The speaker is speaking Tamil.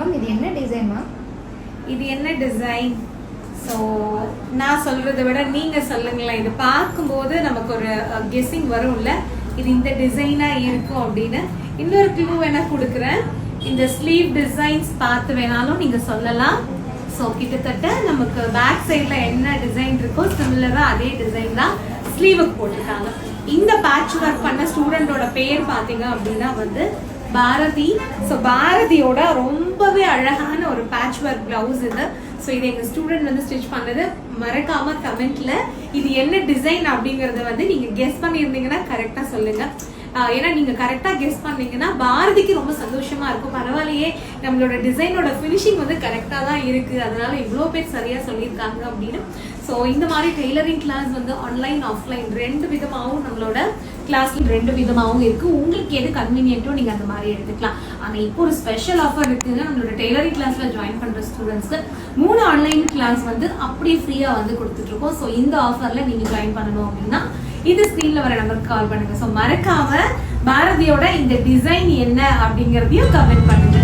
மேம் இது என்ன டிசைன் மேம்? இது என்ன டிசைன்? ஸோ நான் சொல்றதை விட நீங்க சொல்லுங்களேன். இது பார்க்கும்போது நமக்கு ஒரு கெஸ்ஸிங் வரும்ல, இது இந்த டிசைனா இருக்கும் அப்படின்னு. இன்னொரு க்ளூ வேணா கொடுக்குறேன். இந்த ஸ்லீவ் டிசைன்ஸ் பார்த்து வேணாலும் நீங்க சொல்லலாம். ஸோ கிட்டத்தட்ட நமக்கு பேக் சைட்ல என்ன டிசைன் இருக்கோ சிமிலரா அதே டிசைன் தான் ஸ்லீவுக்கு போட்டிருக்காங்க. இந்த பேட்ச் ஒர்க் பண்ண ஸ்டூடெண்டோட பேர் பாத்தீங்க அப்படின்னா வந்து பாரதி. ஸோ பாரதியோட ரொம்பவே அழகான ஒரு பேட்ச் ஒர்க் பிளவுஸ் இது. ஸோ இது எங்க ஸ்டூடெண்ட் வந்து ஸ்டிச் பண்ணது. மறக்காம கமெண்ட்ல இது என்ன டிசைன் அப்படிங்கறத வந்து நீங்க கெஸ் பண்ணியிருந்தீங்கன்னா கரெக்டா சொல்லுங்க. ஏன்னா நீங்க கரெக்டா கெஸ் பண்ணீங்கன்னா பாரதிக்கு ரொம்ப சந்தோஷமா இருக்கும். பரவாயில்லையே, நம்மளோட டிசைனோட ஃபினிஷிங் வந்து கரெக்டா தான் இருக்கு, அதனால இவ்வளோ பேர் சரியா சொல்லியிருக்காங்க அப்படின்னு. ஸோ இந்த மாதிரி டெய்லரிங் கிளாஸ் வந்து ஆன்லைன் ஆஃப்லைன் ரெண்டு விதமாகவும் நம்மளோட கிளாஸ்ல ரெண்டு விதமாகவும் இருக்கு. உங்களுக்கு எது கன்வீனியன்ட்டோ நீங்க அந்த மாதிரி எடுத்துக்கலாம். ஆனா இப்போ ஒரு ஸ்பெஷல் ஆஃபர் இருக்குங்க. நம்மளோட டெய்லரிங் கிளாஸ்ல ஜாயின் பண்ற ஸ்டூடெண்ட்ஸ்க்கு 3 ஆன்லைன் கிளாஸ் வந்து அப்படியே ஃப்ரீயா வந்து கொடுத்துட்டு இருக்கோம். ஸோ இந்த ஆஃபர்ல நீங்க ஜாயின் பண்ணணும் அப்படின்னா இது ஸ்கிரீன்ல வர நம்பருக்கு கால் பண்ணுங்க. ஸோ மறக்காம பாரதியோட இந்த டிசைன் என்ன அப்படிங்கறதையும் கமெண்ட் பண்ணுங்க.